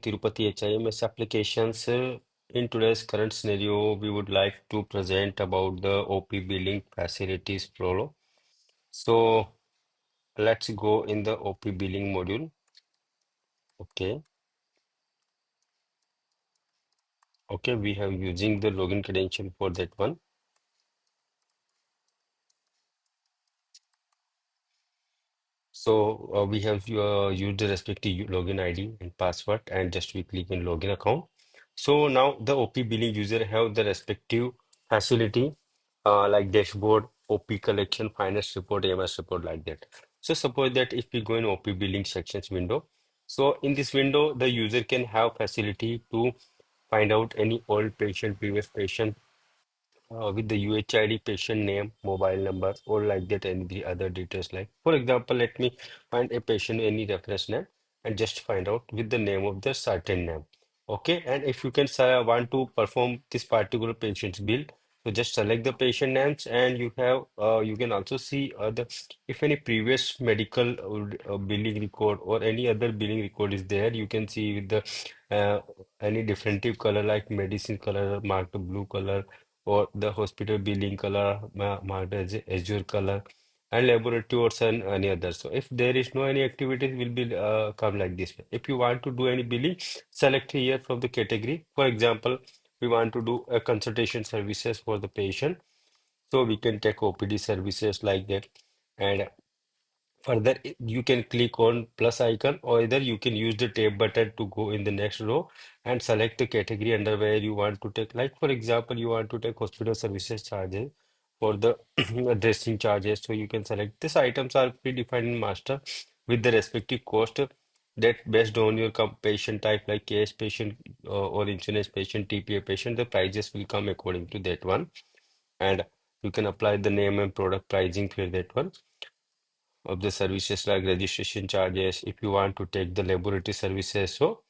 Tirupati HIMS applications. In today's current scenario, we would like to present about the OP billing facilities flow. So let's go in the OP billing module. Okay. Okay, we have using the login credential for that one. So we have used the respective login ID and password, and just we click in login account. So now the OP billing user have the respective facility like dashboard, OP collection, finance report, AMS report like that. So suppose that if we go in OP billing sections window, so in this window the user can have facility to find out any old patient, previous patient with the UHID, patient name, mobile number, or like that, and the other details. Like, for example, let me find a patient, any reference name, and just find out with the name of the certain name. Okay, and if you can want to perform this particular patient's bill, so just select the patient names, and you have you can also see the if any previous medical billing record or any other billing record is there, you can see with the uh, any different color like medicine color marked blue color or the hospital billing color marked as azure color and laboratory or any other. So if there is no any activities will be come like this. If you want to do any billing, select here from the category. For example, we want to do a consultation services for the patient. So we can take OPD services like that. And further, you can click on plus icon, or either you can use the tab button to go in the next row and select the category under where you want to take. Like for example, you want to take hospital services charges for the dressing charges. So you can select these items are predefined in master with the respective cost that based on your patient type like case patient or insurance patient, TPA patient, the prices will come according to that one. And you can apply the name and product pricing for that one of the services like registration charges. If you want to take the laboratory services, so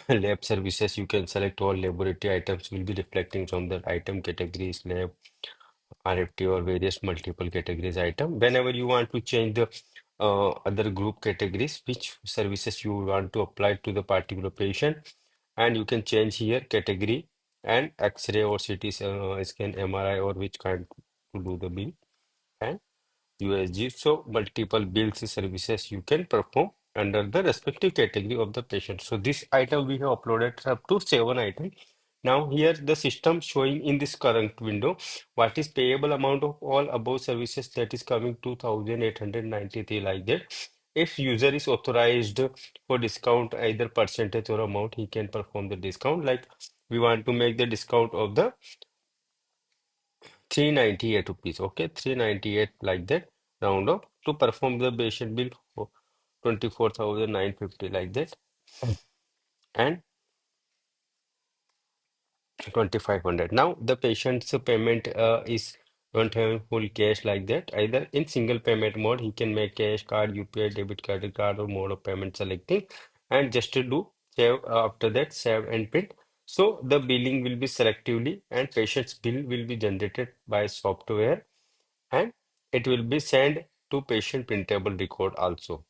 lab services, you can select all laboratory items will be reflecting from the item categories, lab, RFT, or various multiple categories item. Whenever you want to change the other group categories, which services you want to apply to the particular patient, and you can change here category and X-ray or CT scan, MRI, or which kind to do the bill. And USG. So multiple bills services you can perform under the respective category of the patient. So this item we have uploaded up to 7 items. Now here the system showing in this current window what is payable amount of all above services that is coming 2,893 like that. If user is authorized for discount either percentage or amount, he can perform the discount. Like we want to make the discount of the 398 rupees. Okay, 398 like that. Round up to perform the patient bill for 24,950 like that. And 2,500. Now the patient's payment is don't have full cash like that. Either in single payment mode, he can make cash card, UPI, debit credit card, or mode of payment selecting, and just to do save after that save and print. So the billing will be selectively, and patient's bill will be generated by software, and it will be sent to patient printable record also.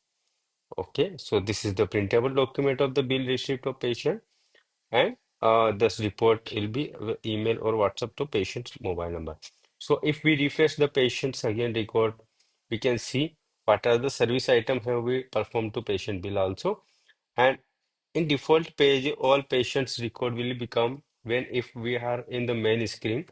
Okay, so this is the printable document of the bill receipt of patient, and this report will be email or WhatsApp to patient's mobile number. So if we refresh the patient's again record, we can see what are the service item have we performed to patient bill also. And in default page, all patients record will become when if we are in the main screen,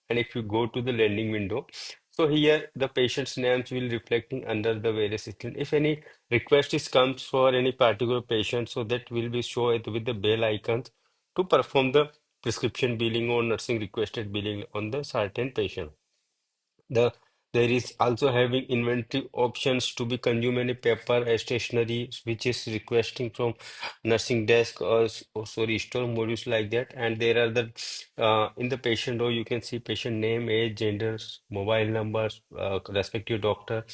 and if you go to the landing window, so here the patient's names will reflecting under the various screen. If any request is comes for any particular patient, so that will be show it with the bell icons to perform the prescription billing or nursing requested billing on the certain patient. The there is also having inventory options to be consume any paper stationery which is requesting from nursing desk or sorry store modules like that. And there are the in the patient row you can see patient name, age, genders, mobile numbers, respective doctor,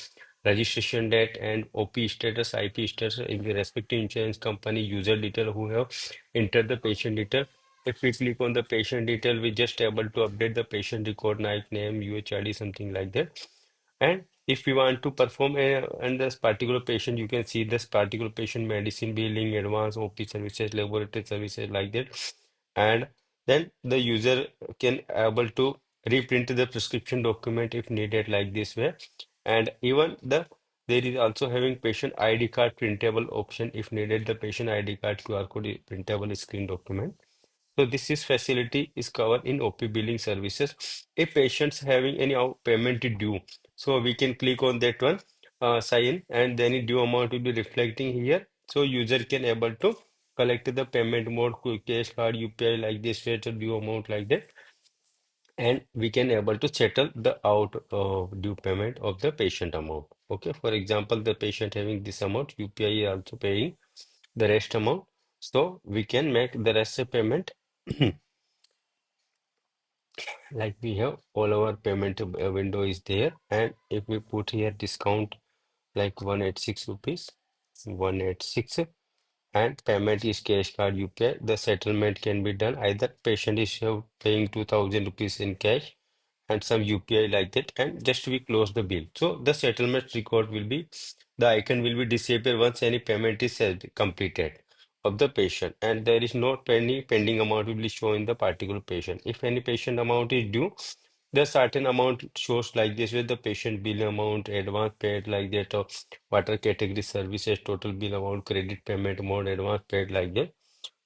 registration date, and OP status, IP status in the respective insurance company, user detail who have entered the patient detail. If we click on the patient detail, we just able to update the patient record, like name, UHID, something like that. And if we want to perform and this particular patient, you can see this particular patient medicine billing, advance OP services, laboratory services like that. And then the user can able to reprint the prescription document if needed like this way. And even there is also having patient ID card printable option if needed. The patient ID card QR code is printable screen document. So this is facility is covered in OP billing services. If patients having any payment due, so we can click on that one, sign, and then the due amount will be reflecting here. So user can able to collect the payment mode, cash card, UPI like this, way to due amount like that, and we can able to settle the out due payment of the patient amount. Okay, for example, the patient having this amount, UPI is also paying the rest amount, so we can make the rest payment. Like we have all our payment window is there, and if we put here discount like 186 rupees, 186, and payment is cash card UPI, the settlement can be done either patient is paying 2000 rupees in cash and some UPI like that, and just we close the bill. So the settlement record will be, the icon will be disappear once any payment is completed of the patient, and there is no any pending amount will be shown in the particular patient. If any patient amount is due, the certain amount shows like this with the patient bill amount, advance paid like that, or water category services, total bill amount, credit payment mode, advance paid like that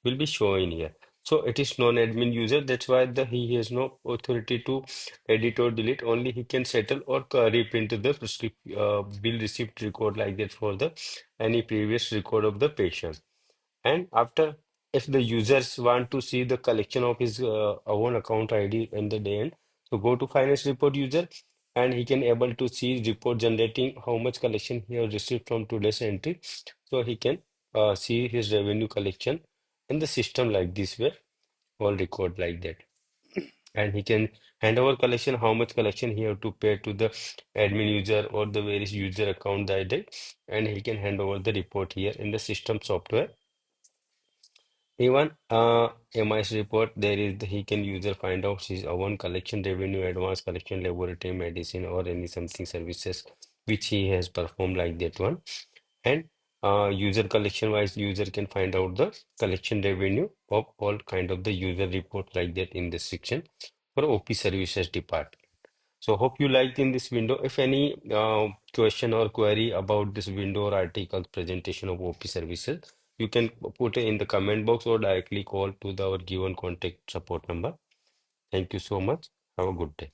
will be shown here. So it is non-admin user. That's why he has no authority to edit or delete. Only he can settle or reprint the bill receipt record like that for the any previous record of the patient. And after, if the users want to see the collection of his own account ID in the day end, so go to finance report user, and he can able to see report generating how much collection he has received from today's entry. So he can see his revenue collection in the system like this way, all record like that. And he can hand over collection, how much collection he have to pay to the admin user or the various user account that day, and he can hand over the report here in the system software. Even MIS report, there is he can user find out his own collection revenue, advance collection, laboratory, medicine, or any something services which he has performed like that one. And user collection wise, user can find out the collection revenue of all kind of the user report like that in this section for OP services department. So hope you liked in this window. If any question or query about this window or article presentation of OP services, you can put it in the comment box or directly call to our given contact support number. Thank you so much. Have a good day.